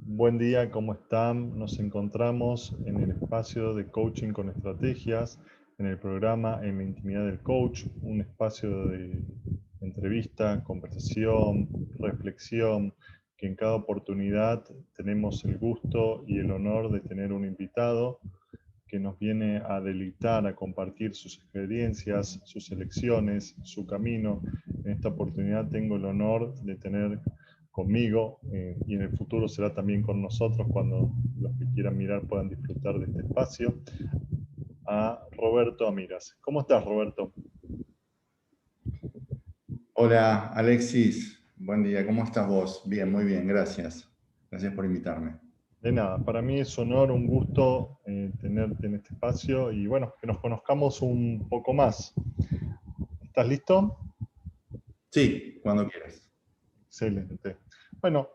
Buen día, ¿cómo están? Nos encontramos en el espacio de coaching con estrategias, en el programa En la intimidad del coach, un espacio de entrevista, conversación, reflexión, que en cada oportunidad tenemos el gusto y el honor de tener un invitado que nos viene a deleitar, a compartir sus experiencias, sus elecciones, su camino. En esta oportunidad tengo el honor de tener conmigo y en el futuro será también con nosotros cuando los que quieran mirar puedan disfrutar de este espacio, a Roberto Amiras. ¿Cómo estás, Roberto? Hola Alexis, buen día, ¿cómo estás vos? Bien, muy bien, gracias. Gracias por invitarme. De nada, para mí es honor, un gusto tenerte en este espacio y bueno, que nos conozcamos un poco más. ¿Estás listo? Sí, cuando quieras. Excelente. Bueno,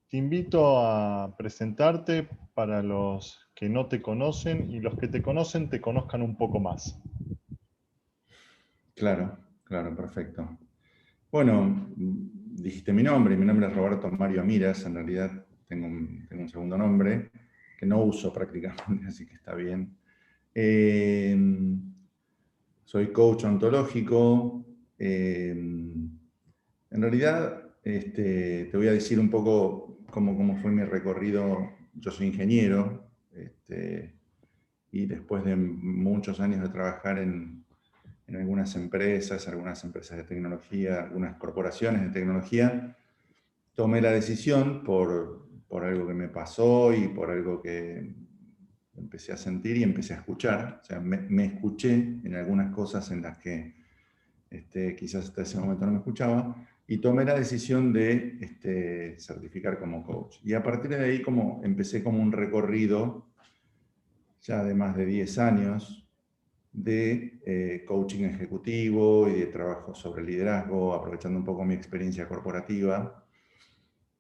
te invito a presentarte para los que no te conocen y los que te conocen te conozcan un poco más. Claro, claro, perfecto. Bueno, dijiste mi nombre es Roberto Mario Amiras, en realidad tengo un segundo nombre que no uso prácticamente, así que está bien. Eh, Soy coach ontológico. En realidad, te voy a decir un poco cómo fue mi recorrido. Yo soy ingeniero, y después de muchos años de trabajar en algunas empresas de tecnología, algunas corporaciones de tecnología, tomé la decisión por algo que me pasó y por algo que empecé a sentir y empecé a escuchar. O sea, me escuché en algunas cosas en las que quizás hasta ese momento no me escuchaba, y tomé la decisión de certificar como coach. Y a partir de ahí empecé como un recorrido ya de más de 10 años de coaching ejecutivo y de trabajo sobre liderazgo, aprovechando un poco mi experiencia corporativa.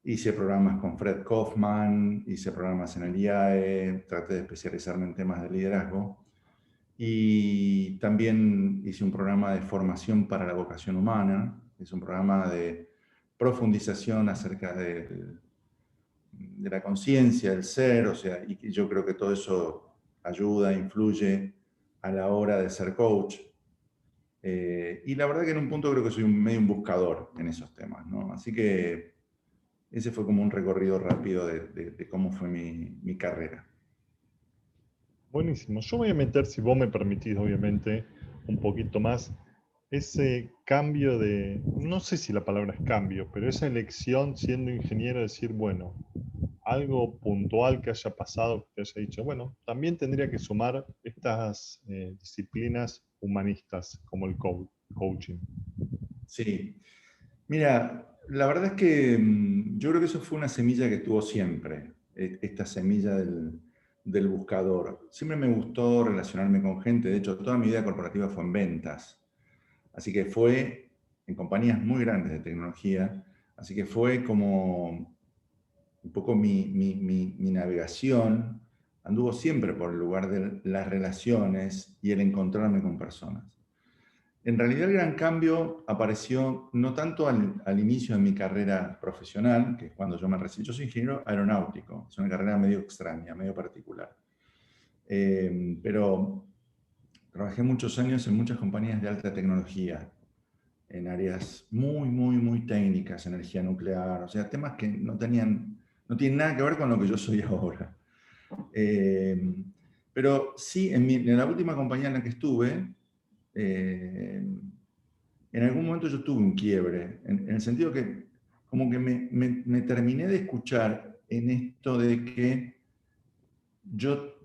Hice programas con Fred Kaufman, hice programas en el IAE, traté de especializarme en temas de liderazgo. Y también hice un programa de formación para la vocación humana. Es un programa de profundización acerca de la conciencia, del ser, o sea, y yo creo que todo eso ayuda, influye a la hora de ser coach. Y la verdad que en un punto creo que soy medio un buscador en esos temas, ¿no? Así que ese fue como un recorrido rápido de cómo fue mi carrera. Buenísimo. Yo voy a meter, si vos me permitís, obviamente, un poquito más ese cambio de, no sé si la palabra es cambio, pero esa elección siendo ingeniero, decir, bueno, algo puntual que haya pasado, que te haya dicho, bueno, también tendría que sumar estas disciplinas humanistas como el coaching. Sí, mira, la verdad es que yo creo que eso fue una semilla que tuvo siempre, esta semilla del buscador. Siempre me gustó relacionarme con gente, de hecho toda mi vida corporativa fue en ventas, así que fue en compañías muy grandes de tecnología, así que fue como un poco mi navegación, anduvo siempre por el lugar de las relaciones y el encontrarme con personas. En realidad el gran cambio apareció no tanto al inicio de mi carrera profesional, que es cuando yo me recibí. Yo soy ingeniero aeronáutico, es una carrera medio extraña, medio particular. Pero trabajé muchos años en muchas compañías de alta tecnología, en áreas muy técnicas, energía nuclear, o sea, temas que no tienen nada que ver con lo que yo soy ahora. Eh, pero sí, en la última compañía en la que estuve, eh, en algún momento yo tuve un quiebre, en el sentido que como que me terminé de escuchar en esto de que yo,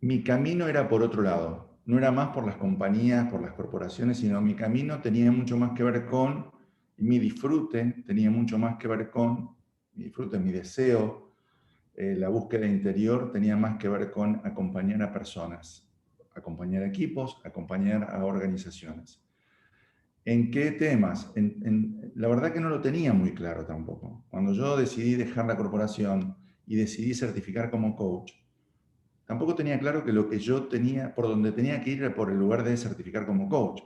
mi camino era por otro lado, no era más por las compañías, por las corporaciones, sino mi camino tenía mucho más que ver con mi disfrute, tenía mucho más que ver con mi disfrute, mi deseo, la búsqueda interior tenía más que ver con acompañar a personas, acompañar a equipos, acompañar a organizaciones. ¿En qué temas? La verdad que no lo tenía muy claro tampoco. Cuando yo decidí dejar la corporación y decidí certificar como coach, tampoco tenía claro que lo que yo tenía, por donde tenía que ir era por el lugar de certificar como coach.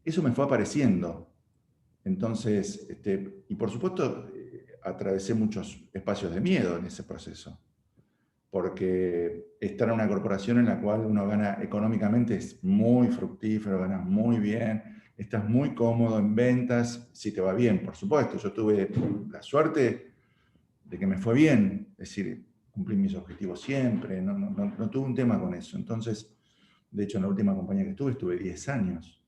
Eso me fue apareciendo. Entonces, y por supuesto, atravesé muchos espacios de miedo en ese proceso, porque estar en una corporación en la cual uno gana económicamente es muy fructífero, ganas muy bien, estás muy cómodo en ventas, si te va bien, por supuesto. Yo tuve la suerte de que me fue bien, es decir, cumplí mis objetivos siempre, no tuve un tema con eso. Entonces, de hecho, en la última compañía que estuve 10 años.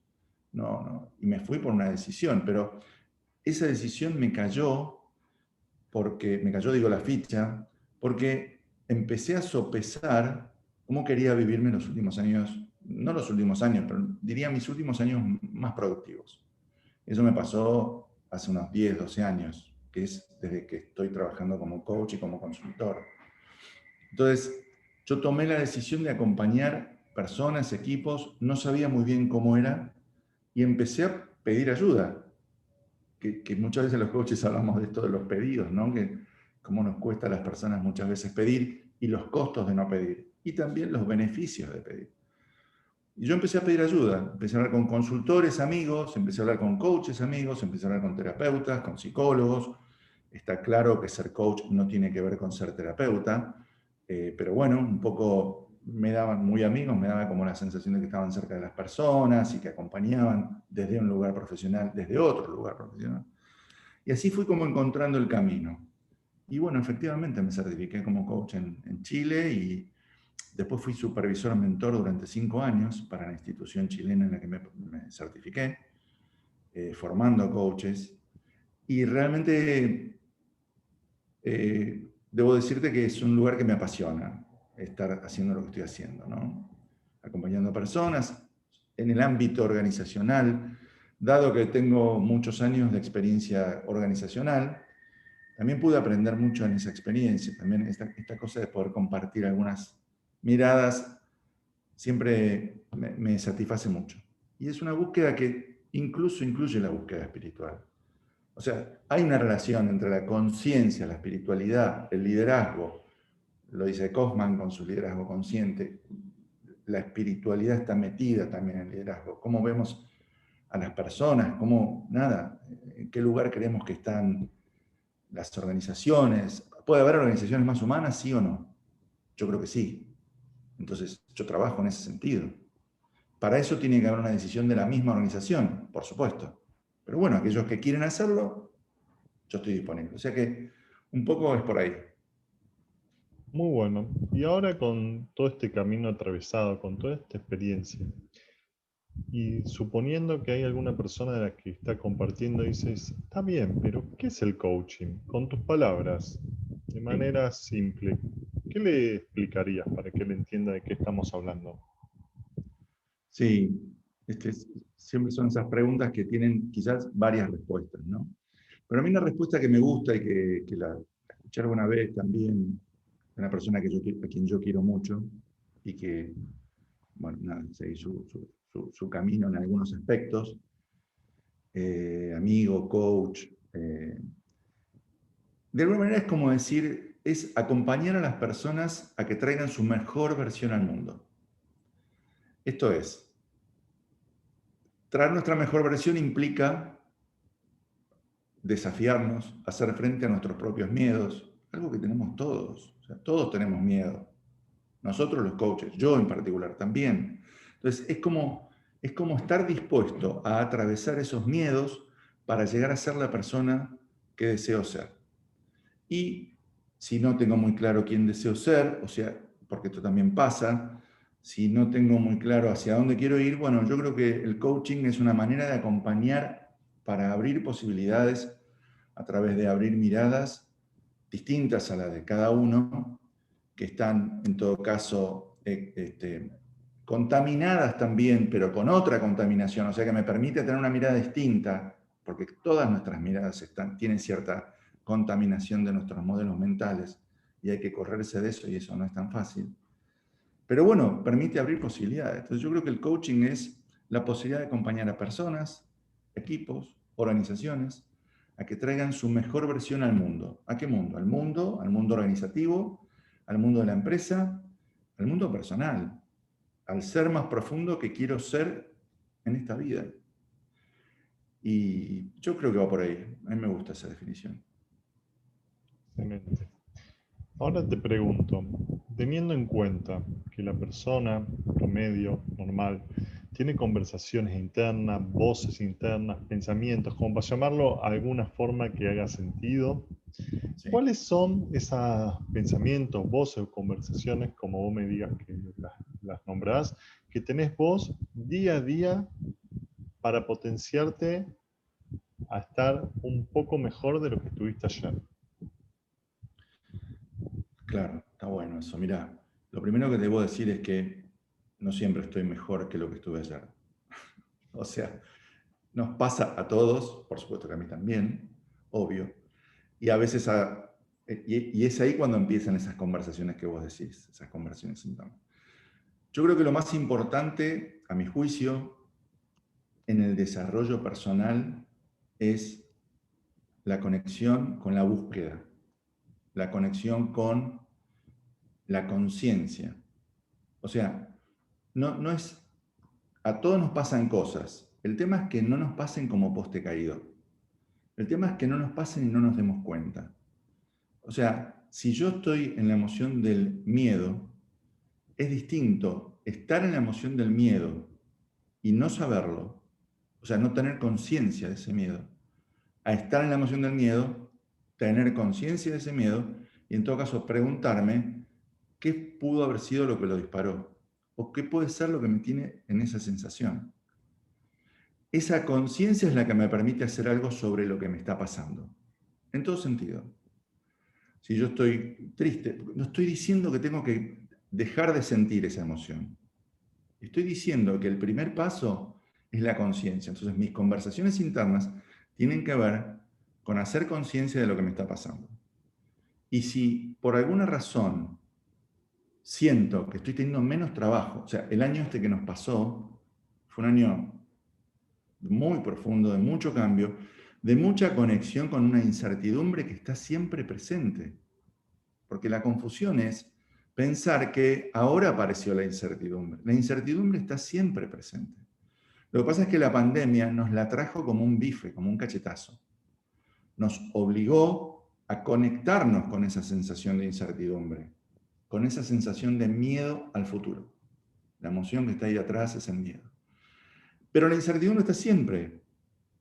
Y me fui por una decisión, pero esa decisión me cayó, digo, la ficha, porque empecé a sopesar cómo quería vivirme los últimos años, no los últimos años, pero diría mis últimos años más productivos. Eso me pasó hace unos 10, 12 años, que es desde que estoy trabajando como coach y como consultor. Entonces, yo tomé la decisión de acompañar personas, equipos, no sabía muy bien cómo era, y empecé a pedir ayuda. Que muchas veces los coaches hablamos de esto de los pedidos, ¿no? Que cómo nos cuesta a las personas muchas veces pedir y los costos de no pedir, y también los beneficios de pedir. Y yo empecé a pedir ayuda, empecé a hablar con consultores amigos, empecé a hablar con coaches amigos, empecé a hablar con terapeutas, con psicólogos. Está claro que ser coach no tiene que ver con ser terapeuta, pero bueno, un poco me daban muy amigos, me daba como la sensación de que estaban cerca de las personas y que acompañaban desde un lugar profesional, desde otro lugar profesional. Y así fui como encontrando el camino. Y bueno, efectivamente me certifiqué como coach en Chile, y después fui supervisor mentor durante 5 años para la institución chilena en la que me certifiqué, formando coaches. Y realmente debo decirte que es un lugar que me apasiona, estar haciendo lo que estoy haciendo, ¿no? Acompañando a personas en el ámbito organizacional. Dado que tengo muchos años de experiencia organizacional, también pude aprender mucho en esa experiencia. También esta cosa de poder compartir algunas miradas siempre me satisface mucho. Y es una búsqueda que incluso incluye la búsqueda espiritual. O sea, hay una relación entre la conciencia, la espiritualidad, el liderazgo. Lo dice Kaufman con su liderazgo consciente. La espiritualidad está metida también en el liderazgo. Cómo vemos a las personas, cómo, nada, en qué lugar creemos que están las organizaciones. ¿Puede haber organizaciones más humanas, sí o no? Yo creo que sí. Entonces, yo trabajo en ese sentido. Para eso tiene que haber una decisión de la misma organización, por supuesto. Pero bueno, aquellos que quieren hacerlo, yo estoy disponible. O sea que un poco es por ahí. Muy bueno. Y ahora con todo este camino atravesado, con toda esta experiencia, y suponiendo que hay alguna persona de la que está compartiendo, dices, está bien, pero ¿qué es el coaching? Con tus palabras, de Sí, manera simple, ¿qué le explicarías para que él entienda de qué estamos hablando? sí. Siempre son esas preguntas que tienen quizás varias respuestas, ¿no? Pero a mí una respuesta que me gusta y que la escuché alguna vez también de una persona a quien yo quiero mucho y que, bueno, nada, seguí su camino en algunos aspectos, amigo, coach. De alguna manera es como decir, es acompañar a las personas a que traigan su mejor versión al mundo. Esto es, traer nuestra mejor versión implica desafiarnos, hacer frente a nuestros propios miedos, algo que tenemos todos. O sea, todos tenemos miedo. Nosotros los coaches, yo en particular también. Entonces, es como estar dispuesto a atravesar esos miedos para llegar a ser la persona que deseo ser. Y si no tengo muy claro quién deseo ser, o sea, porque esto también pasa, si no tengo muy claro hacia dónde quiero ir, bueno, yo creo que el coaching es una manera de acompañar para abrir posibilidades a través de abrir miradas distintas a las de cada uno, que están en todo caso contaminadas también, pero con otra contaminación, o sea que me permite tener una mirada distinta, porque todas nuestras miradas tienen cierta contaminación de nuestros modelos mentales y hay que correrse de eso, y eso no es tan fácil. Pero bueno, permite abrir posibilidades. Entonces yo creo que el coaching es la posibilidad de acompañar a personas, equipos, organizaciones, a que traigan su mejor versión al mundo. ¿A qué mundo? Al mundo organizativo, al mundo de la empresa, al mundo personal, al ser más profundo que quiero ser en esta vida. Y yo creo que va por ahí. A mí me gusta esa definición. Excelente. Ahora te pregunto, teniendo en cuenta que la persona promedio, normal, tiene conversaciones internas, voces internas, pensamientos, como para llamarlo alguna forma que haga sentido, Sí. ¿cuáles son esos pensamientos, voces o conversaciones, como vos me digas que las nombrás, que tenés vos día a día para potenciarte a estar un poco mejor de lo que estuviste ayer? Claro, está bueno eso. Mirá, lo primero que debo decir es que no siempre estoy mejor que lo que estuve ayer. O sea, nos pasa a todos, por supuesto que a mí también, obvio, y a veces y es ahí cuando empiezan esas conversaciones que vos decís, esas conversaciones internas. Yo creo que lo más importante, a mi juicio, en el desarrollo personal es la conexión con la búsqueda, la conexión con la conciencia. O sea, no es, a todos nos pasan cosas. El tema es que no nos pasen como poste caído. El tema es que no nos pasen y no nos demos cuenta. O sea, si yo estoy en la emoción del miedo, es distinto estar en la emoción del miedo y no saberlo, o sea, no tener conciencia de ese miedo, a estar en la emoción del miedo, tener conciencia de ese miedo y en todo caso preguntarme qué pudo haber sido lo que lo disparó o qué puede ser lo que me tiene en esa sensación. Esa conciencia es la que me permite hacer algo sobre lo que me está pasando, en todo sentido. Si yo estoy triste, no estoy diciendo que tengo que dejar de sentir esa emoción. Estoy diciendo que el primer paso es la conciencia. Entonces mis conversaciones internas tienen que ver con hacer conciencia de lo que me está pasando. Y si por alguna razón siento que estoy teniendo menos trabajo, o sea, el año este que nos pasó fue un año muy profundo, de mucho cambio, de mucha conexión con una incertidumbre que está siempre presente. Porque la confusión es pensar que ahora apareció la incertidumbre. La incertidumbre está siempre presente. Lo que pasa es que la pandemia nos la trajo como un bife, como un cachetazo. Nos obligó a conectarnos con esa sensación de incertidumbre, con esa sensación de miedo al futuro. La emoción que está ahí atrás es el miedo. Pero la incertidumbre está siempre,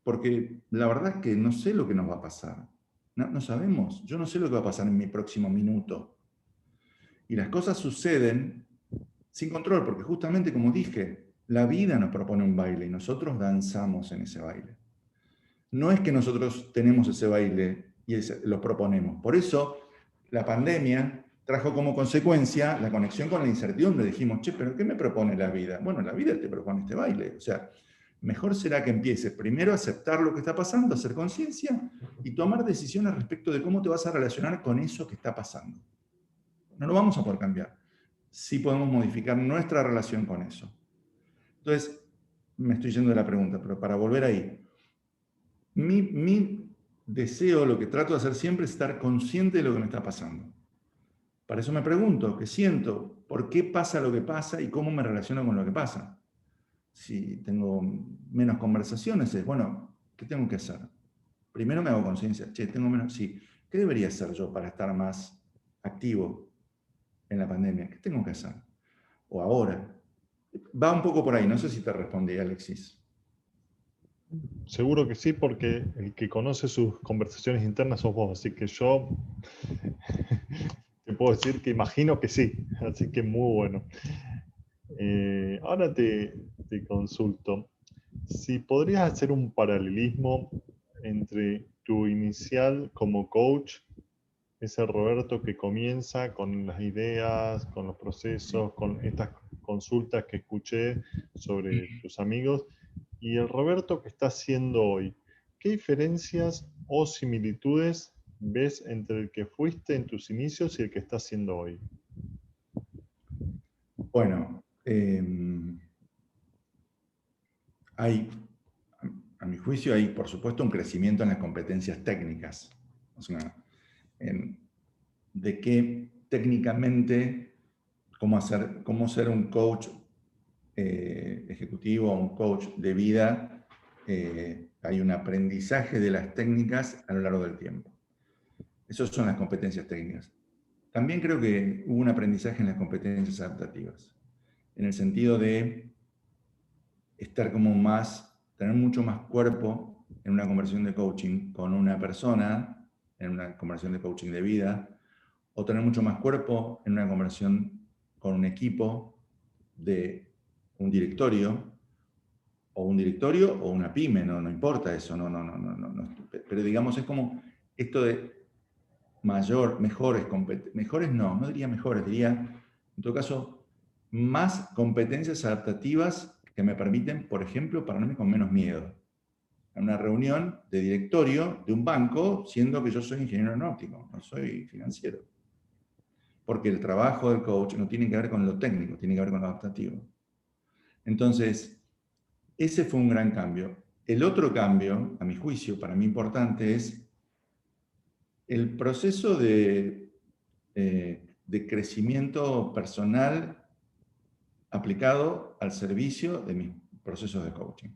porque la verdad es que no sé lo que nos va a pasar. No sabemos. Yo no sé lo que va a pasar en mi próximo minuto. Y las cosas suceden sin control, porque justamente como dije, la vida nos propone un baile y nosotros danzamos en ese baile. No es que nosotros tenemos ese baile y lo proponemos. Por eso la pandemia trajo como consecuencia la conexión con la incertidumbre. Dijimos, che, pero ¿qué me propone la vida? Bueno, la vida te propone este baile. O sea, mejor será que empieces primero a aceptar lo que está pasando, hacer conciencia y tomar decisiones respecto de cómo te vas a relacionar con eso que está pasando. No lo vamos a poder cambiar. Sí podemos modificar nuestra relación con eso. Entonces, me estoy yendo de la pregunta, pero para volver ahí, mi deseo, lo que trato de hacer siempre es estar consciente de lo que me está pasando. Para eso me pregunto, ¿qué siento? ¿Por qué pasa lo que pasa y cómo me relaciono con lo que pasa? Si tengo menos conversaciones, es, bueno, ¿qué tengo que hacer? Primero me hago conciencia, che, tengo menos, sí, ¿qué debería hacer yo para estar más activo en la pandemia? ¿Qué tengo que hacer? O ahora. Va un poco por ahí, no sé si te respondí, Alexis. Seguro que sí, porque el que conoce sus conversaciones internas sos vos, así que yo te puedo decir que imagino que sí, así que muy bueno. Ahora te consulto, si podrías hacer un paralelismo entre tu inicial como coach, ese Roberto que comienza con las ideas, con los procesos, con estas consultas que escuché sobre tus amigos, y el Roberto que está haciendo hoy. ¿Qué diferencias o similitudes ves entre el que fuiste en tus inicios y el que está haciendo hoy? Bueno, hay, a mi juicio, hay por supuesto un crecimiento en las competencias técnicas. O sea, de qué técnicamente, cómo ser un coach ejecutivo o un coach de vida, hay un aprendizaje de las técnicas a lo largo del tiempo. Esas son las competencias técnicas. También creo que hubo un aprendizaje en las competencias adaptativas, en el sentido de estar como más, tener mucho más cuerpo en una conversación de coaching con una persona, en una conversación de coaching de vida, o tener mucho más cuerpo en una conversación con un equipo de un directorio, o una pyme, no importa eso, no, pero digamos es como esto de mejores no diría mejores, diría en todo caso más competencias adaptativas que me permiten, por ejemplo, pararme con menos miedo en una reunión de directorio de un banco, siendo que yo soy ingeniero aeronáutico, no soy financiero. Porque el trabajo del coach no tiene que ver con lo técnico, tiene que ver con lo adaptativo. Entonces, ese fue un gran cambio. El otro cambio, a mi juicio, para mí importante, es el proceso de crecimiento personal aplicado al servicio de mis procesos de coaching.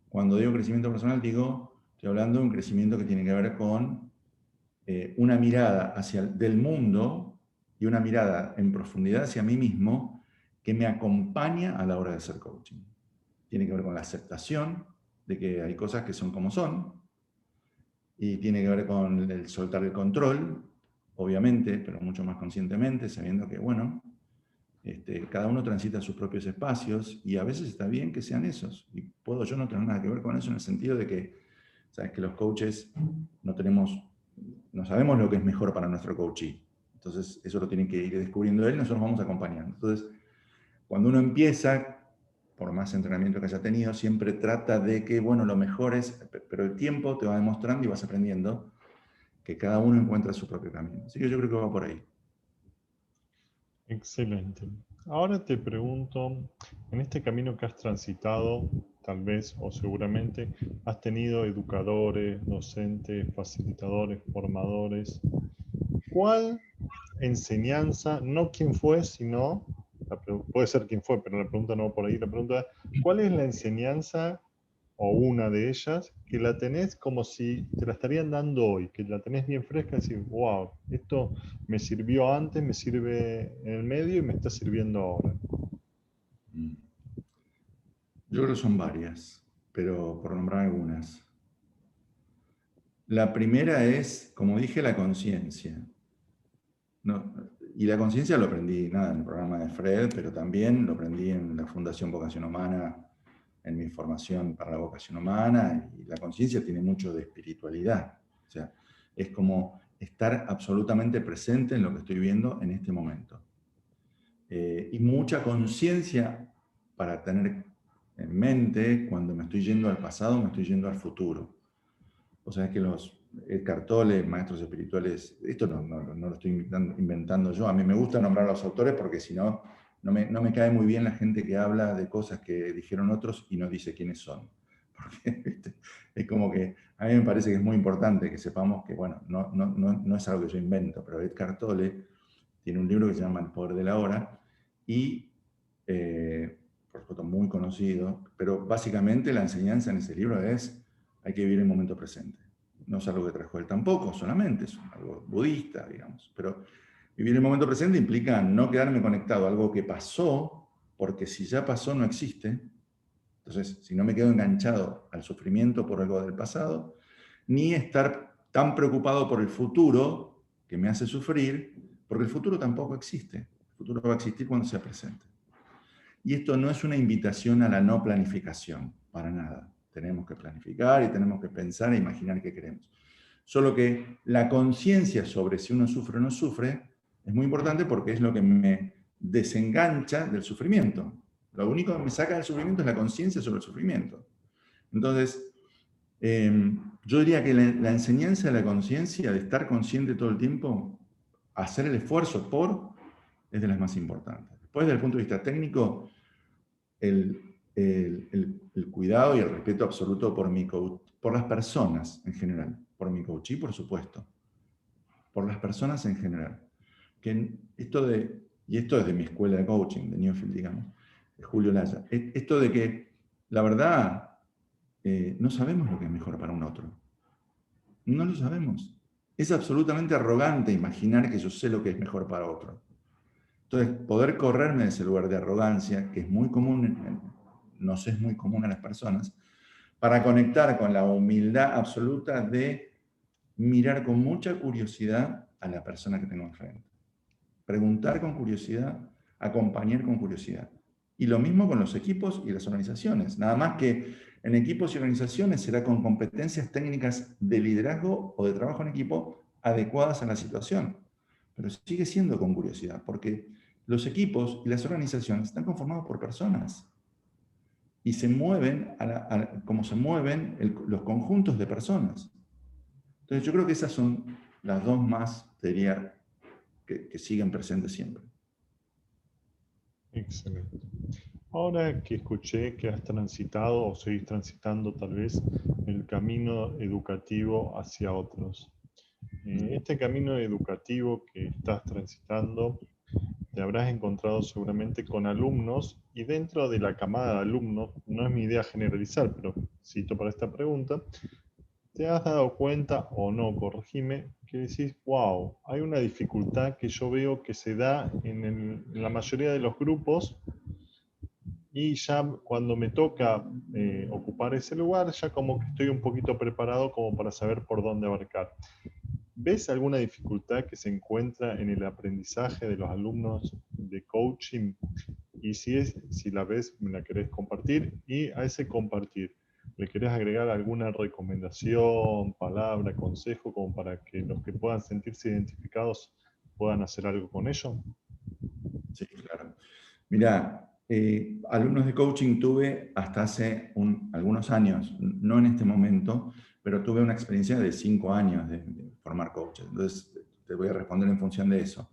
Cuando digo crecimiento personal, estoy hablando de un crecimiento que tiene que ver con una mirada del mundo y una mirada en profundidad hacia mí mismo que me acompaña a la hora de hacer coaching. Tiene que ver con la aceptación de que hay cosas que son como son, y tiene que ver con el soltar el control, obviamente, pero mucho más conscientemente, sabiendo que, bueno, cada uno transita sus propios espacios y a veces está bien que sean esos. Y puedo yo no tener nada que ver con eso en el sentido de que, sabes que los coaches no sabemos lo que es mejor para nuestro coachee. Entonces, eso lo tiene que ir descubriendo él y nosotros vamos acompañando. Entonces, cuando uno empieza, por más entrenamiento que haya tenido, siempre trata de que, bueno, lo mejor es, pero el tiempo te va demostrando y vas aprendiendo que cada uno encuentra su propio camino. Así que yo creo que va por ahí. Excelente. Ahora te pregunto, en este camino que has transitado, tal vez o seguramente, has tenido educadores, docentes, facilitadores, formadores. ¿Cuál enseñanza, no quién fue, sino, puede ser quién fue, pero la pregunta no va por ahí, la pregunta es, ¿cuál es la enseñanza o una de ellas que la tenés como si te la estarían dando hoy, que la tenés bien fresca y decís, wow, esto me sirvió antes, me sirve en el medio y me está sirviendo ahora? Yo creo que son varias, pero por nombrar algunas. La primera es, como dije, la conciencia. No, y la conciencia lo aprendí en el programa de Fred, pero también lo aprendí en la Fundación Vocación Humana, en mi formación para la vocación humana, y la conciencia tiene mucho de espiritualidad. O sea, es como estar absolutamente presente en lo que estoy viendo en este momento. Y mucha conciencia para tener en mente cuando me estoy yendo al pasado, me estoy yendo al futuro. O sea, es que Eckhart Tolle, maestros espirituales, esto no lo estoy inventando yo, a mí me gusta nombrar a los autores porque si no, no me cae muy bien la gente que habla de cosas que dijeron otros y no dice quiénes son. Porque ¿viste? Es como que a mí me parece que es muy importante que sepamos que, bueno, no es algo que yo invento, pero Eckhart Tolle tiene un libro que se llama El Poder de la Hora y, por supuesto, muy conocido, pero básicamente la enseñanza en ese libro es hay que vivir el momento presente. No es algo que trajo él tampoco, solamente es algo budista, digamos. Pero vivir el momento presente implica no quedarme conectado a algo que pasó, porque si ya pasó no existe. Entonces, si no me quedo enganchado al sufrimiento por algo del pasado, ni estar tan preocupado por el futuro que me hace sufrir, porque el futuro tampoco existe. El futuro va a existir cuando sea presente. Y esto no es una invitación a la no planificación, para nada. Tenemos que planificar y tenemos que pensar e imaginar qué queremos. Solo que la conciencia sobre si uno sufre o no sufre es muy importante porque es lo que me desengancha del sufrimiento. Lo único que me saca del sufrimiento es la conciencia sobre el sufrimiento. Entonces, yo diría que la enseñanza de la conciencia, de estar consciente todo el tiempo, hacer el esfuerzo es de las más importantes. Después, desde el punto de vista técnico, el cuidado y el respeto absoluto por las personas en general, por mi coachee, por supuesto, por las personas en general. Y esto es de mi escuela de coaching, de Newfield, digamos, de Julio Laya, esto de que, la verdad, no sabemos lo que es mejor para un otro. No lo sabemos. Es absolutamente arrogante imaginar que yo sé lo que es mejor para otro. Entonces, poder correrme de ese lugar de arrogancia, que es muy común, nos es muy común a las personas, para conectar con la humildad absoluta de mirar con mucha curiosidad a la persona que tengo enfrente. Preguntar con curiosidad, acompañar con curiosidad. Y lo mismo con los equipos y las organizaciones. Nada más que en equipos y organizaciones será con competencias técnicas de liderazgo o de trabajo en equipo adecuadas a la situación. Pero sigue siendo con curiosidad, porque los equipos y las organizaciones están conformados por personas y se mueven como se mueven los conjuntos de personas. Entonces yo creo que esas son las dos más, diría, que siguen presentes siempre. Excelente. Ahora que escuché que has transitado o seguís transitando tal vez el camino educativo hacia otros. Este camino educativo que estás transitando, te habrás encontrado seguramente con alumnos y dentro de la camada de alumnos, no es mi idea generalizar, pero cito para esta pregunta, ¿te has dado cuenta o no, corregime, que decís, wow, hay una dificultad que yo veo que se da en la mayoría de los grupos y ya cuando me toca ocupar ese lugar, ya como que estoy un poquito preparado como para saber por dónde abarcar? ¿Ves alguna dificultad que se encuentra en el aprendizaje de los alumnos de coaching? Y si la ves, me la querés compartir. Y a ese compartir, ¿le querés agregar alguna recomendación, palabra, consejo, como para que los que puedan sentirse identificados puedan hacer algo con ello? Sí, claro. Mira, alumnos de coaching tuve hasta hace algunos años, no en este momento, pero tuve una experiencia de 5 años de formar coaches. Entonces, te voy a responder en función de eso.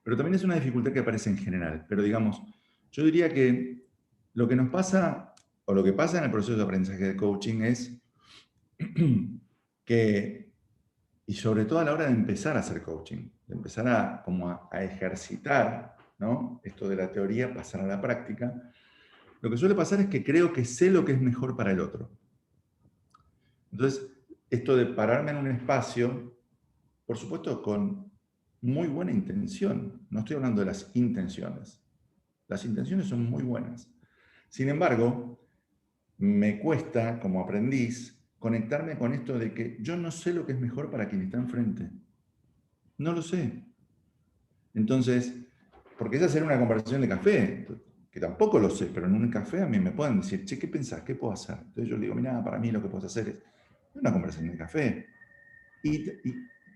Pero también es una dificultad que aparece en general. Pero digamos, yo diría que lo que nos pasa, o lo que pasa en el proceso de aprendizaje de coaching es que, y sobre todo a la hora de empezar a hacer coaching, de empezar a ejercitar, ¿no? Esto de la teoría, pasar a la práctica, lo que suele pasar es que creo que sé lo que es mejor para el otro. Entonces, esto de pararme en un espacio, por supuesto, con muy buena intención, no estoy hablando de las intenciones. Las intenciones son muy buenas. Sin embargo, me cuesta, como aprendiz, conectarme con esto de que yo no sé lo que es mejor para quien está enfrente. No lo sé. Entonces, porque es hacer una conversación de café, que tampoco lo sé, pero en un café a mí me pueden decir, che, ¿qué pensás? ¿Qué puedo hacer? Entonces yo le digo, mira, para mí lo que puedes hacer es una conversación de café. Y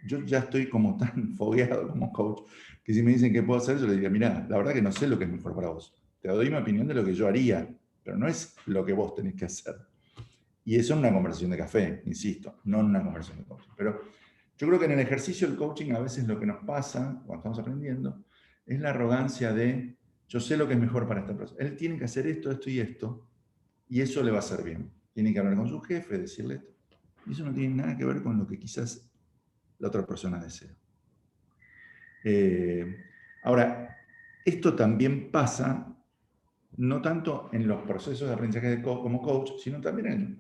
yo ya estoy como tan fogueado como coach, que si me dicen qué puedo hacer, yo le diría, mira, la verdad que no sé lo que es mejor para vos. Te doy mi opinión de lo que yo haría, pero no es lo que vos tenés que hacer. Y eso en una conversación de café, insisto, no en una conversación de coaching. Pero yo creo que en el ejercicio del coaching a veces lo que nos pasa cuando estamos aprendiendo es la arrogancia de yo sé lo que es mejor para esta persona. Él tiene que hacer esto, esto y eso le va a hacer bien. Tiene que hablar con su jefe, decirle esto. Y eso no tiene nada que ver con lo que quizás la otra persona desea. Ahora, esto también pasa no tanto en los procesos de aprendizaje como coach, sino también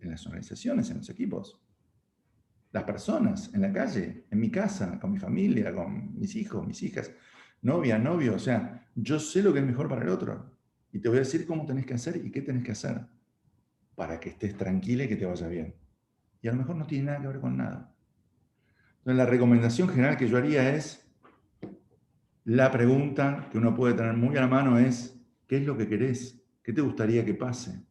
en las organizaciones, en los equipos. Las personas, en la calle, en mi casa, con mi familia, con mis hijos, mis hijas, novia, novio. O sea, yo sé lo que es mejor para el otro. Y te voy a decir cómo tenés que hacer y qué tenés que hacer para que estés tranquila y que te vaya bien. Y a lo mejor no tiene nada que ver con nada. Entonces, la recomendación general que yo haría es, la pregunta que uno puede tener muy a la mano es, ¿qué es lo que querés? ¿Qué te gustaría que pase?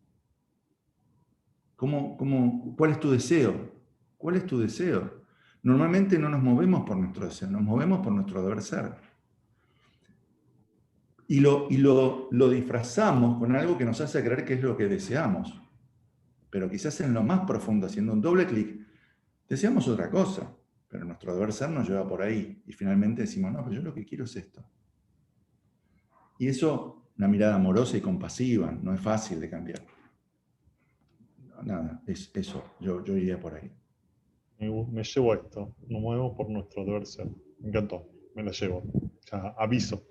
¿Cuál es tu deseo? ¿Cuál es tu deseo? Normalmente no nos movemos por nuestro deseo, nos movemos por nuestro deber ser. Y lo disfrazamos con algo que nos hace creer que es lo que deseamos. Pero quizás en lo más profundo, haciendo un doble clic, deseamos otra cosa. Pero nuestro deber ser nos lleva por ahí. Y finalmente decimos, no, pero yo lo que quiero es esto. Y eso, una mirada amorosa y compasiva, no es fácil de cambiar. Nada, es eso, yo iría por ahí. Me llevo esto, nos movemos por nuestro deber ser. Me encantó, me la llevo. Ya aviso.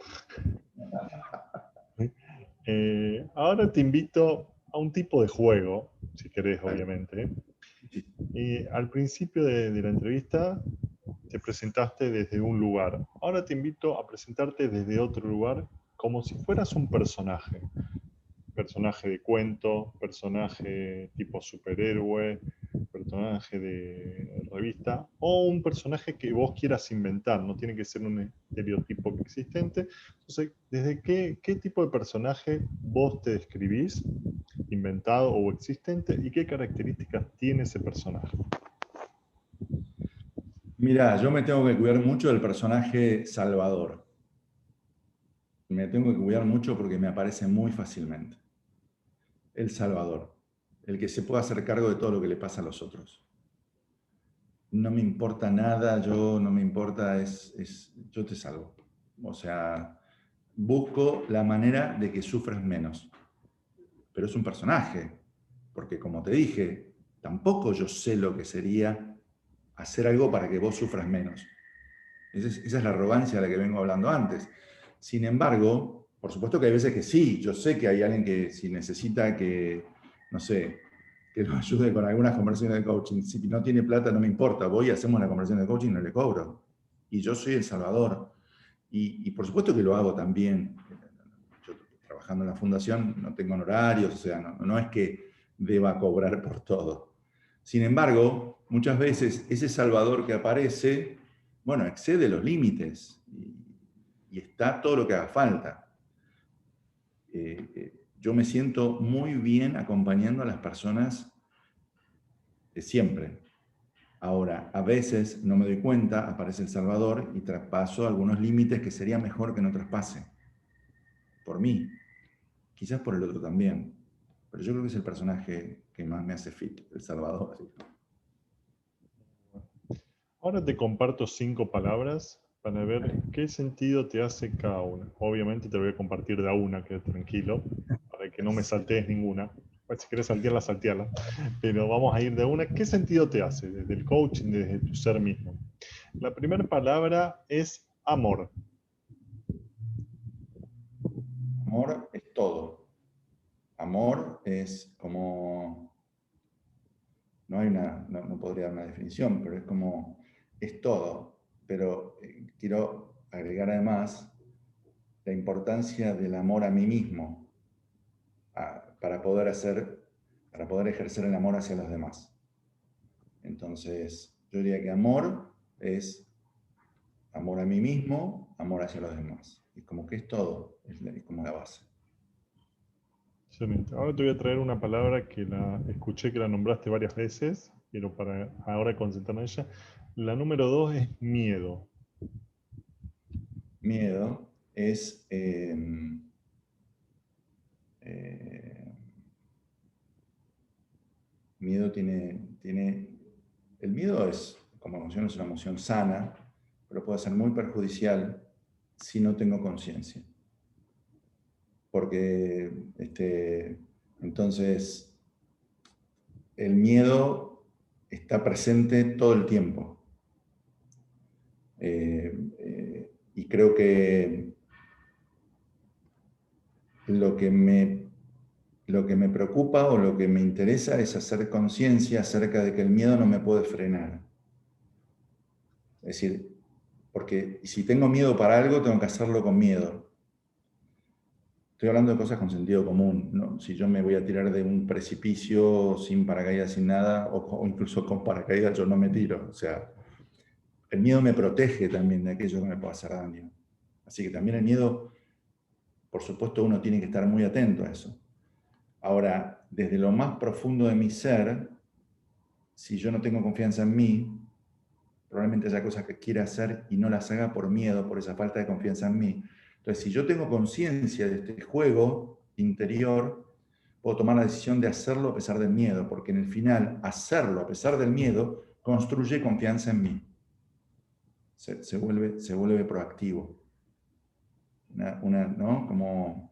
Ahora te invito a un tipo de juego, si querés, Vale. obviamente. Al principio de la entrevista te presentaste desde un lugar. Ahora te invito a presentarte desde otro lugar como si fueras un personaje. Personaje de cuento, personaje tipo superhéroe, personaje de revista o un personaje que vos quieras inventar, no tiene que ser un estereotipo existente. Entonces, ¿desde qué tipo de personaje vos te describís, inventado o existente, y qué características tiene ese personaje? Mira, yo me tengo que cuidar mucho del personaje Salvador. Me tengo que cuidar mucho porque me aparece muy fácilmente. El Salvador, el que se puede hacer cargo de todo lo que le pasa a los otros. No me importa nada, yo no me importa, yo te salvo. O sea, busco la manera de que sufras menos. Pero es un personaje, porque como te dije, tampoco yo sé lo que sería hacer algo para que vos sufras menos. Esa es la arrogancia de la que vengo hablando antes. Sin embargo, por supuesto que hay veces que sí, yo sé que hay alguien que si necesita que, no sé, que lo ayude con algunas conversaciones de coaching, si no tiene plata no me importa, voy y hacemos la conversación de coaching y no le cobro. Y yo soy el salvador. Y por supuesto que lo hago también. Yo trabajando en la fundación no tengo honorarios, o sea, no es que deba cobrar por todo. Sin embargo, muchas veces ese salvador que aparece, bueno, excede los límites y está todo lo que haga falta. Yo me siento muy bien acompañando a las personas siempre. Ahora, a veces no me doy cuenta, aparece el salvador y traspaso algunos límites que sería mejor que no traspase. Por mí, quizás por el otro también. Pero yo creo que es el personaje que más me hace fit, el salvador. Ahora te comparto 5 palabras para ver qué sentido te hace cada una. Obviamente te voy a compartir de a una, que tranquilo, para que no me saltees ninguna. Pues si quieres saltearla, saltearla. Pero vamos a ir de una. ¿Qué sentido te hace desde el coaching, desde tu ser mismo? La primera palabra es amor. Amor es todo. Amor es como, no podría dar una definición, pero es como, es todo. Pero quiero agregar además la importancia del amor a mí mismo para para poder ejercer el amor hacia los demás. Entonces, yo diría que amor es amor a mí mismo, amor hacia los demás. Es como que es todo, es como la base. Excelente. Ahora te voy a traer una palabra que la escuché que la nombraste varias veces, pero para ahora concentrarme en ella. La número 2 es miedo. Miedo es eh, miedo el miedo es, como emoción, es una emoción sana, pero puede ser muy perjudicial si no tengo conciencia. Porque entonces el miedo está presente todo el tiempo. Y creo que lo que lo que me preocupa o lo que me interesa es hacer conciencia acerca de que el miedo no me puede frenar. Es decir, porque si tengo miedo para algo, tengo que hacerlo con miedo. Estoy hablando de cosas con sentido común, ¿no? Si yo me voy a tirar de un precipicio sin paracaídas, sin nada, o incluso con paracaídas, yo no me tiro. O sea, el miedo me protege también de aquello que me puede hacer daño. Así que también el miedo, por supuesto, uno tiene que estar muy atento a eso. Ahora, desde lo más profundo de mi ser, si yo no tengo confianza en mí, probablemente haya cosas que quiera hacer y no las haga por miedo, por esa falta de confianza en mí. Entonces, si yo tengo conciencia de este juego interior, puedo tomar la decisión de hacerlo a pesar del miedo, porque en el final, hacerlo a pesar del miedo construye confianza en mí. Se vuelve proactivo. ¿No?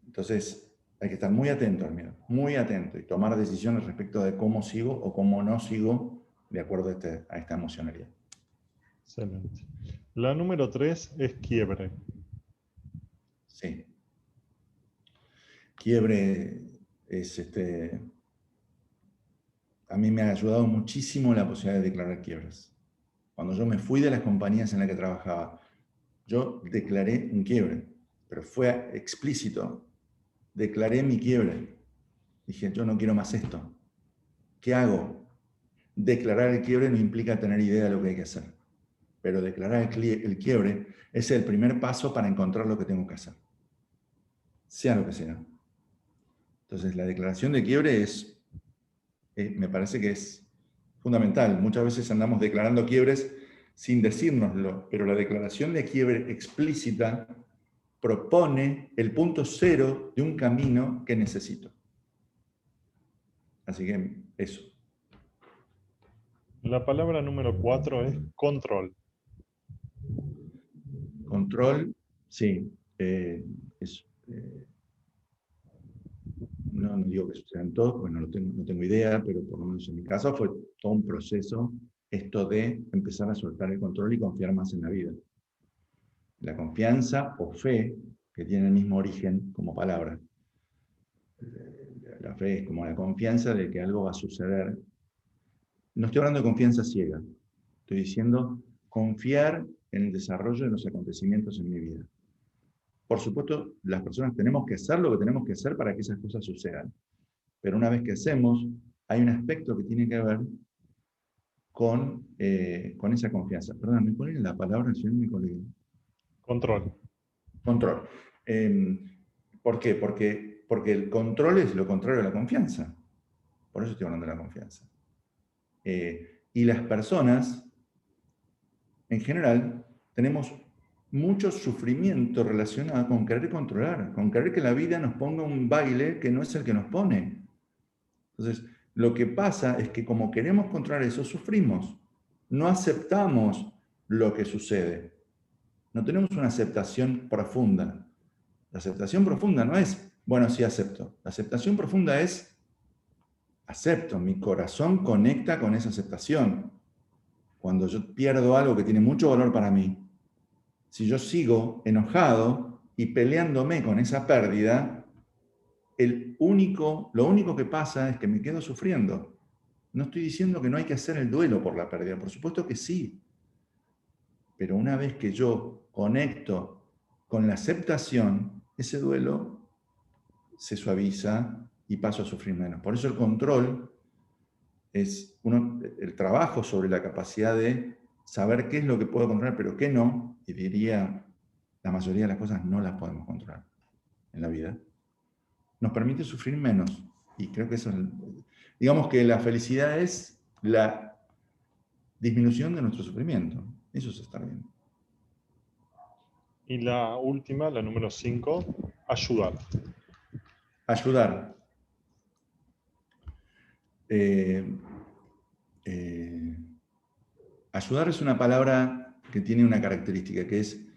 Entonces, hay que estar muy atento al miedo, muy atento y tomar decisiones respecto de cómo sigo o cómo no sigo de acuerdo a esta emocionalidad. Excelente. La número 3 es quiebre. Sí. Quiebre es a mí me ha ayudado muchísimo la posibilidad de declarar quiebres. Cuando yo me fui de las compañías en las que trabajaba, yo declaré un quiebre, pero fue explícito. Declaré mi quiebre. Dije, yo no quiero más esto. ¿Qué hago? Declarar el quiebre no implica tener idea de lo que hay que hacer, pero declarar el quiebre es el primer paso para encontrar lo que tengo que hacer, sea lo que sea. Entonces, la declaración de quiebre me parece que es fundamental. Muchas veces andamos declarando quiebres sin decírnoslo, pero la declaración de quiebre explícita propone el punto cero de un camino que necesito. Así que eso. La palabra número 4 es control. Control, sí. No digo que sucedan todos, pues no tengo idea, pero por lo menos en mi caso fue todo un proceso esto de empezar a soltar el control y confiar más en la vida. La confianza o fe, que tiene el mismo origen como palabra. La fe es como la confianza de que algo va a suceder. No estoy hablando de confianza ciega, estoy diciendo confiar en el desarrollo de los acontecimientos en mi vida. Por supuesto, las personas tenemos que hacer lo que tenemos que hacer para que esas cosas sucedan. Pero una vez que hacemos, hay un aspecto que tiene que ver con esa confianza. Perdón, ¿me ponen la palabra, señor mi colega? Control. Control. ¿Por qué? Porque el control es lo contrario a la confianza. Por eso estoy hablando de la confianza. Y las personas, en general, tenemos mucho sufrimiento relacionado con querer controlar, con querer que la vida nos ponga un baile que no es el que nos pone. Entonces, lo que pasa es que como queremos controlar eso, sufrimos. No aceptamos lo que sucede. No tenemos una aceptación profunda. La aceptación profunda no es, bueno, sí acepto. La aceptación profunda es, acepto. Mi corazón conecta con esa aceptación. Cuando yo pierdo algo que tiene mucho valor para mí, si yo sigo enojado y peleándome con esa pérdida, lo único que pasa es que me quedo sufriendo. No estoy diciendo que no hay que hacer el duelo por la pérdida, por supuesto que sí. Pero una vez que yo conecto con la aceptación, ese duelo se suaviza y paso a sufrir menos. Por eso el control es el trabajo sobre la capacidad de saber qué es lo que puedo controlar, pero qué no, y diría, la mayoría de las cosas no las podemos controlar en la vida. Nos permite sufrir menos. Y creo que eso es, digamos que la felicidad es la disminución de nuestro sufrimiento. Eso es estar bien. Y la última, la número 5, ayudar. Ayudar. Ayudar es una palabra que tiene una característica, que es,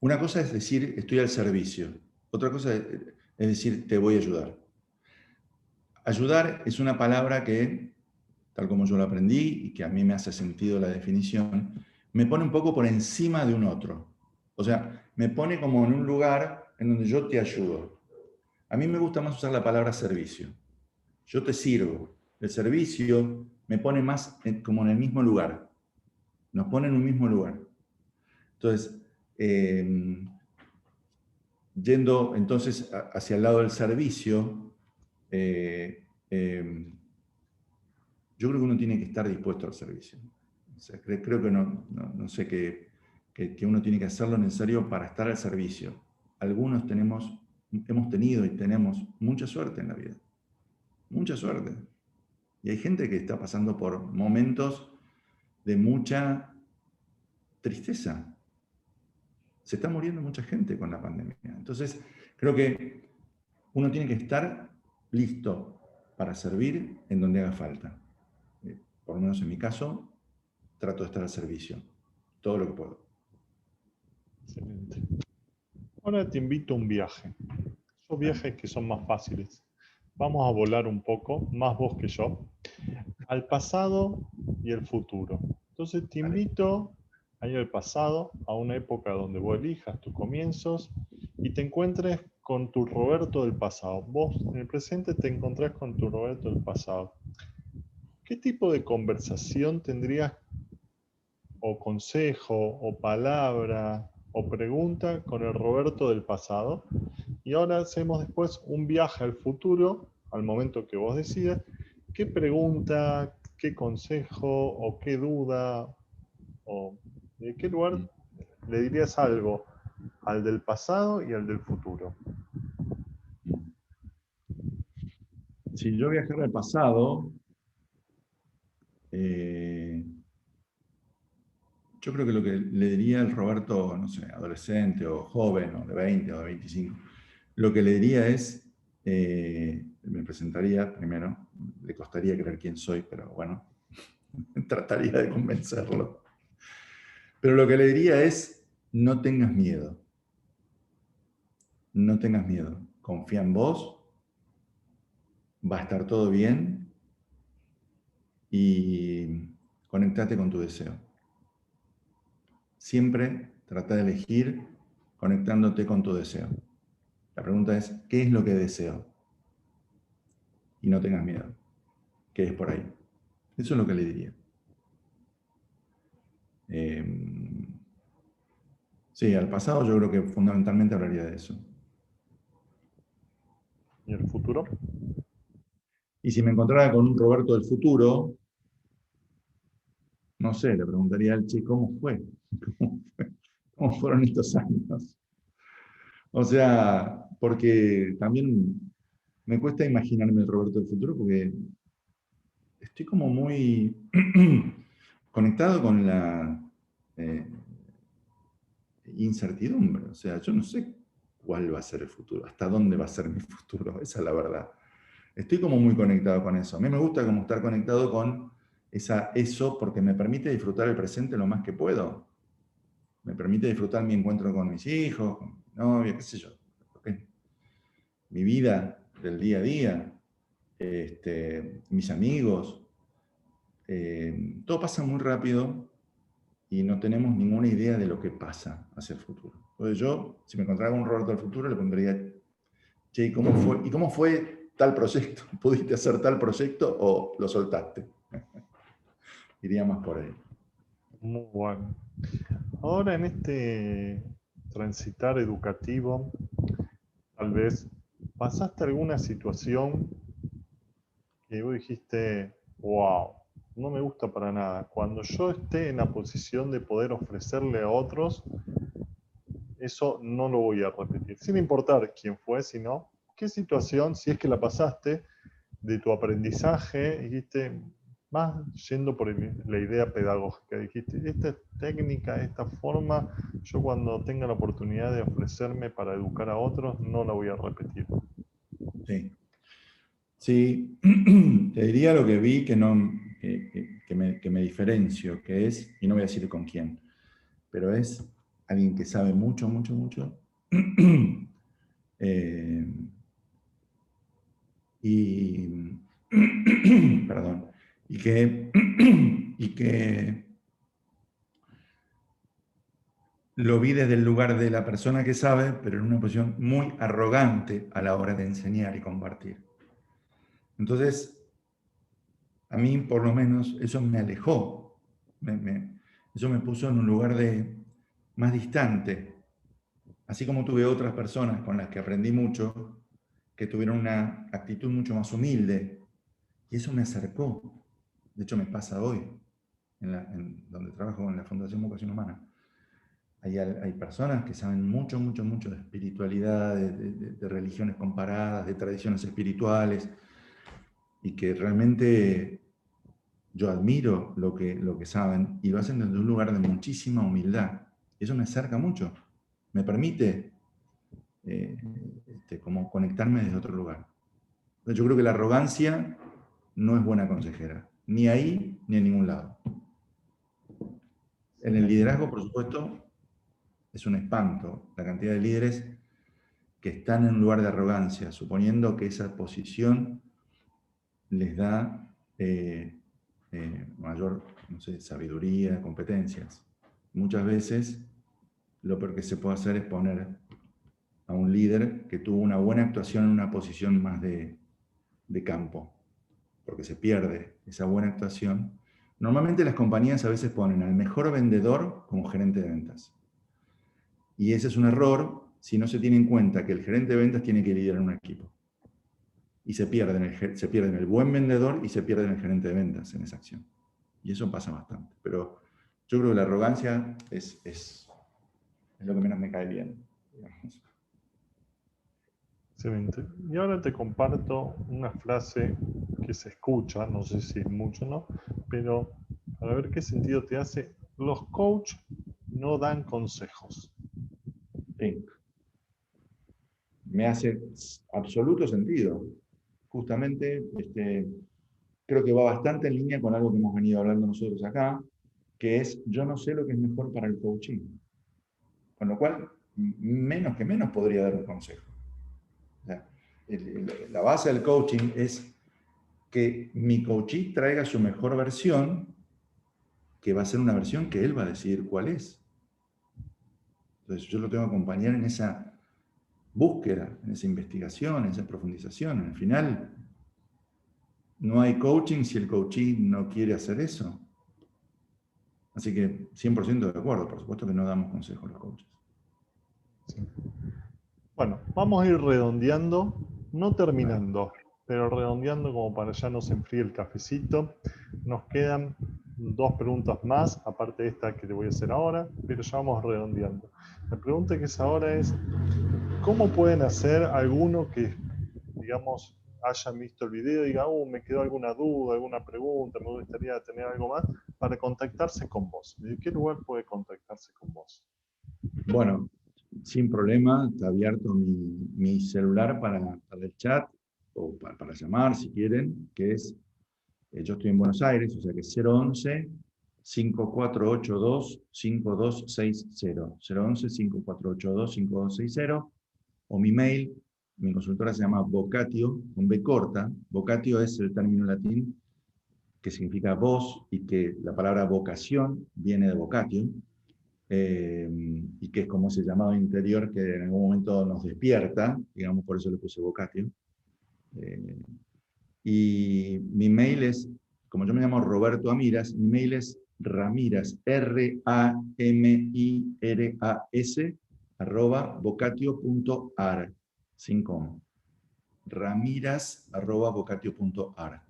una cosa es decir, estoy al servicio. Otra cosa es decir, te voy a ayudar. Ayudar es una palabra que, tal como yo lo aprendí y que a mí me hace sentido la definición, me pone un poco por encima de un otro. O sea, me pone como en un lugar en donde yo te ayudo. A mí me gusta más usar la palabra servicio. Yo te sirvo. El servicio me pone más como en el mismo lugar. Nos pone en un mismo lugar. Entonces, yendo entonces hacia el lado del servicio, yo creo que uno tiene que estar dispuesto al servicio. O sea, creo que no sé que uno tiene que hacer lo necesario para estar al servicio. Algunos hemos tenido y tenemos mucha suerte en la vida. Mucha suerte. Y hay gente que está pasando por momentos de mucha tristeza. Se está muriendo mucha gente con la pandemia. Entonces, creo que uno tiene que estar listo para servir en donde haga falta. Por lo menos en mi caso, trato de estar al servicio, todo lo que puedo. Excelente. Ahora te invito a un viaje. Esos viajes que son más fáciles. Vamos a volar un poco, más vos que yo, al pasado y el futuro. Entonces te invito a ir al pasado, a una época donde vos elijas tus comienzos y te encuentres con tu Roberto del pasado. Vos en el presente te encontrás con tu Roberto del pasado. ¿Qué tipo de conversación tendrías o consejo, o palabra, o pregunta con el Roberto del pasado. Y ahora hacemos después un viaje al futuro, al momento que vos decidas, qué pregunta, qué consejo, o qué duda, o de qué lugar le dirías algo al del pasado y al del futuro. Si yo viajara al pasado, yo creo que lo que le diría al Roberto, no sé, adolescente o joven, o de 20 o de 25, lo que le diría es, me presentaría primero, le costaría creer quién soy, pero bueno, trataría de convencerlo. Pero lo que le diría es, no tengas miedo. No tengas miedo. Confía en vos, va a estar todo bien y conectate con tu deseo. Siempre trata de elegir conectándote con tu deseo. La pregunta es, ¿qué es lo que deseo? Y no tengas miedo, que es por ahí. Eso es lo que le diría. Sí, al pasado yo creo que fundamentalmente hablaría de eso. ¿Y el futuro? Y si me encontrara con un Roberto del futuro, no sé, le preguntaría al chico, ¿cómo fue? ¿Cómo fueron estos años? O sea, porque también me cuesta imaginarme el Roberto del futuro porque estoy como muy conectado con la incertidumbre. O sea, yo no sé cuál va a ser el futuro, hasta dónde va a ser mi futuro, esa es la verdad. Estoy como muy conectado con eso. A mí me gusta como estar conectado con eso porque me permite disfrutar el presente lo más que puedo. Me permite disfrutar mi encuentro con mis hijos, con mi novia, qué sé yo. Mi vida del día a día, mis amigos. Todo pasa muy rápido y no tenemos ninguna idea de lo que pasa hacia el futuro. Entonces yo, si me encontrara con un Roberto del futuro, le pondría, che, ¿cómo fue tal proyecto? ¿Pudiste hacer tal proyecto o lo soltaste? Iría más por ahí. Muy bueno. Ahora en este transitar educativo, tal vez pasaste alguna situación que vos dijiste, wow, no me gusta para nada. Cuando yo esté en la posición de poder ofrecerle a otros, eso no lo voy a repetir. Sin importar quién fue, sino qué situación, si es que la pasaste, de tu aprendizaje, dijiste, más yendo por la idea pedagógica, dijiste, esta técnica, esta forma, yo cuando tenga la oportunidad de ofrecerme para educar a otros, no la voy a repetir. Sí. Sí, te diría lo que vi que, no, que me diferencio, que es, y no voy a decir con quién, pero es alguien que sabe mucho, mucho, mucho, eh, y, perdón, y que lo vi desde el lugar de la persona que sabe, pero en una posición muy arrogante a la hora de enseñar y compartir. Entonces, a mí, por lo menos, eso me alejó. Eso me puso en un lugar más distante. Así como tuve otras personas con las que aprendí mucho, que tuvieron una actitud mucho más humilde. Y eso me acercó. De hecho, me pasa hoy, donde trabajo en la Fundación Vocación Humana. Hay personas que saben mucho, mucho, mucho de espiritualidad, de religiones comparadas, de tradiciones espirituales, y que realmente yo admiro lo que saben y lo hacen desde un lugar de muchísima humildad. Eso me acerca mucho, me permite como conectarme desde otro lugar. Yo creo que la arrogancia no es buena consejera, ni ahí ni en ningún lado. En el liderazgo, por supuesto, es un espanto la cantidad de líderes que están en un lugar de arrogancia, suponiendo que esa posición les da mayor, no sé, sabiduría, competencias. Muchas veces lo peor que se puede hacer es poner a un líder que tuvo una buena actuación en una posición más de campo, porque se pierde esa buena actuación Normalmente las compañías a veces ponen al mejor vendedor como gerente de ventas. Y ese es un error si no se tiene en cuenta que el gerente de ventas tiene que liderar un equipo. Y se pierden el buen vendedor y se pierden el gerente de ventas en esa acción. Y eso pasa bastante. Pero yo creo que la arrogancia es lo que menos me cae bien, digamos. Excelente. Y ahora te comparto una frase que se escucha, no sé si mucho o no, pero para ver qué sentido te hace. Los coaches no dan consejos. Sí. Me hace absoluto sentido. Justamente, creo que va bastante en línea con algo que hemos venido hablando nosotros acá, que es, yo no sé lo que es mejor para el coaching. Con lo cual, menos que menos podría dar un consejo. O sea, la base del coaching es que mi coachee traiga su mejor versión, que va a ser una versión que él va a decidir cuál es. Entonces yo lo tengo que acompañar en esa búsqueda, en esa investigación, en esa profundización. Al final, no hay coaching si el coachee no quiere hacer eso. Así que 100% de acuerdo, por supuesto que no damos consejos a los coaches. Sí. Bueno, vamos a ir redondeando, no Vale. terminando, pero redondeando como para ya no se enfríe el cafecito. Nos quedan dos preguntas más, aparte de esta que te voy a hacer ahora, pero ya vamos redondeando. La pregunta que es ahora es, ¿cómo pueden hacer alguno que, digamos, hayan visto el video y diga, me quedó alguna duda, alguna pregunta, me gustaría tener algo más, para contactarse con vos? ¿De qué lugar puede contactarse con vos? Bueno, sin problema, está abierto mi celular para el chat o para llamar si quieren, que es, yo estoy en Buenos Aires, o sea que es 011-5482-5260. 011-5482-5260. O mi mail, mi consultora se llama Vocatio, con B corta. Vocatio es el término latín que significa voz y que la palabra vocación viene de vocatio, y que es como ese llamado interior que en algún momento nos despierta, digamos, por eso le puse vocatio. Y mi mail es, como yo me llamo Roberto Amiras, mi mail es Ramiras, R-A-M-I-R-A-S, @vocatio.ar, sin coma. Ramiras, @vocatio.ar.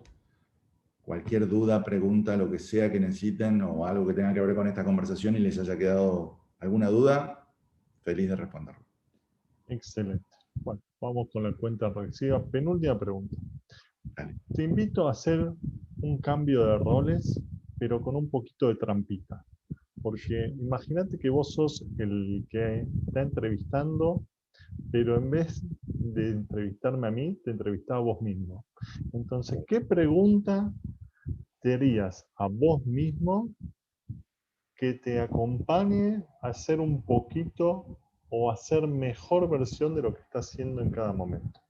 Cualquier duda, pregunta, lo que sea que necesiten o algo que tenga que ver con esta conversación y les haya quedado alguna duda, feliz de responderlo. Excelente. Bueno, vamos con la cuenta regresiva. Penúltima pregunta. Dale. Te invito a hacer un cambio de roles, pero con un poquito de trampita. Porque imagínate que vos sos el que está entrevistando, pero en vez de entrevistarme a mí, te entrevistaba a vos mismo. Entonces, ¿qué pregunta te harías a vos mismo que te acompañe a hacer un poquito o a hacer mejor versión de lo que estás haciendo en cada momento?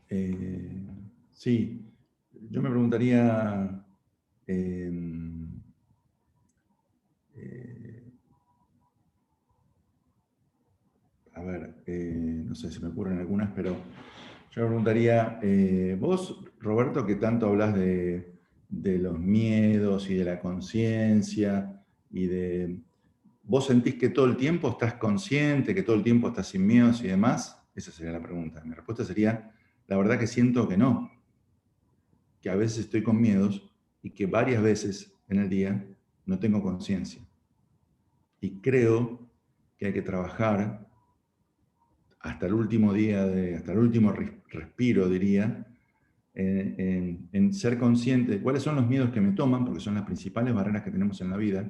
Eh, sí, yo me preguntaría, eh, a ver, no sé si me ocurren algunas, pero yo me preguntaría, vos, Roberto, que tanto hablas de los miedos y de la conciencia y de... ¿Vos sentís que todo el tiempo estás consciente, que todo el tiempo estás sin miedos y demás? Esa sería la pregunta. Mi respuesta sería, la verdad que siento que no, que a veces estoy con miedos y que varias veces en el día no tengo conciencia. Y creo que hay que trabajar hasta el último día, hasta el último respiro, diría, en ser consciente de cuáles son los miedos que me toman, porque son las principales barreras que tenemos en la vida.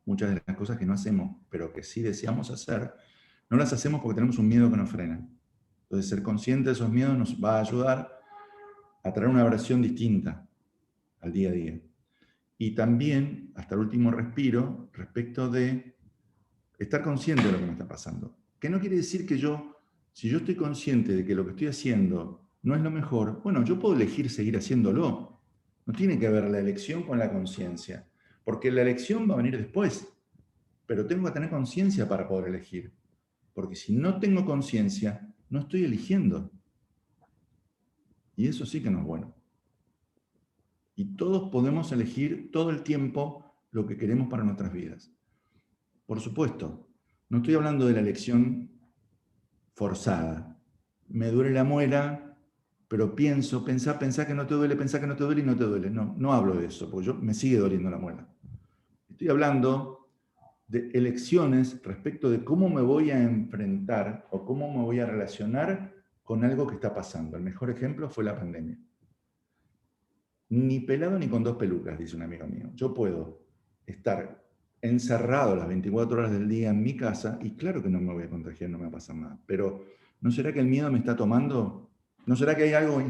Muchas de las cosas que no hacemos, pero que sí deseamos hacer, no las hacemos porque tenemos un miedo que nos frena. Entonces, ser consciente de esos miedos nos va a ayudar a traer una versión distinta al día a día. Y también, hasta el último respiro, respecto de estar consciente de lo que me está pasando. Que no quiere decir que si yo estoy consciente de que lo que estoy haciendo no es lo mejor, bueno, yo puedo elegir seguir haciéndolo. No tiene que ver la elección con la conciencia, porque la elección va a venir después, pero tengo que tener conciencia para poder elegir, porque si no tengo conciencia, no estoy eligiendo. Y eso sí que no es bueno. Y todos podemos elegir todo el tiempo lo que queremos para nuestras vidas. Por supuesto, no estoy hablando de la elección forzada. Me duele la muela, pero pensá que no te duele, pensá que no te duele y no te duele. No, no hablo de eso, porque me sigue doliendo la muela. Estoy hablando de elecciones respecto de cómo me voy a enfrentar o cómo me voy a relacionar con algo que está pasando. El mejor ejemplo fue la pandemia. Ni pelado ni con dos pelucas, dice un amigo mío. Yo puedo estar encerrado las 24 horas del día en mi casa y claro que no me voy a contagiar, no me va a pasar nada. Pero ¿no será que el miedo me está tomando? ¿No será que hay algo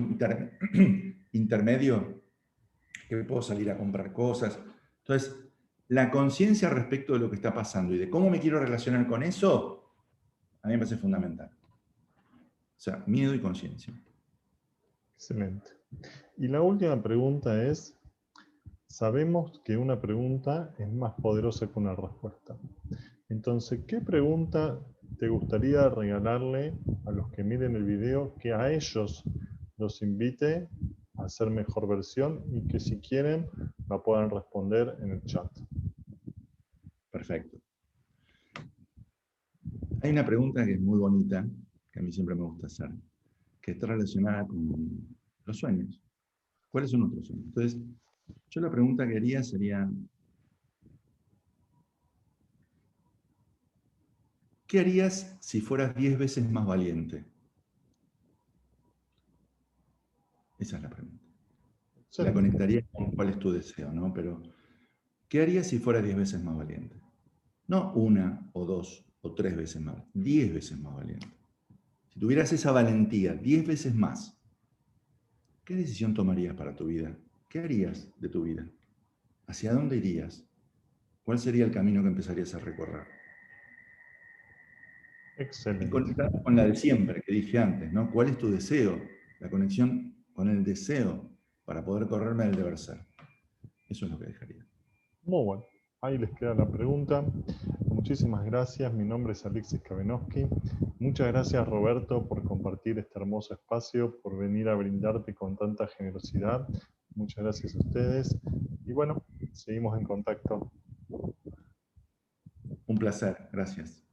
intermedio que puedo salir a comprar cosas? Entonces, la conciencia respecto de lo que está pasando y de cómo me quiero relacionar con eso, a mí me parece fundamental. O sea, miedo y conciencia. Excelente. Y la última pregunta es, sabemos que una pregunta es más poderosa que una respuesta. Entonces, ¿qué pregunta te gustaría regalarle a los que miren el video que a ellos los invite a hacer mejor versión y que si quieren la puedan responder en el chat? Perfecto. Hay una pregunta que es muy bonita, que a mí siempre me gusta hacer, que está relacionada con los sueños. ¿Cuáles son nuestros sueños? Entonces, yo la pregunta que haría sería, ¿qué harías si fueras 10 veces más valiente? Esa es la pregunta. La Excelente. conectaría con cuál es tu deseo, ¿no? Pero, ¿qué harías si fueras 10 veces más valiente? No una o dos o 3 veces más, 10 veces más valiente. Si tuvieras esa valentía 10 veces más, ¿qué decisión tomarías para tu vida? ¿Qué harías de tu vida? ¿Hacia dónde irías? ¿Cuál sería el camino que empezarías a recorrer? Y Excelente. conectar con la de siempre, que dije antes, ¿no? ¿Cuál es tu deseo? La conexión con el deseo para poder correrme del deber ser. Eso es lo que dejaría. Muy bueno. Ahí les queda la pregunta. Muchísimas gracias. Mi nombre es Alexis Kabenowski. Muchas gracias, Roberto, por compartir este hermoso espacio, por venir a brindarte con tanta generosidad. Muchas gracias a ustedes. Y bueno, seguimos en contacto. Un placer. Gracias.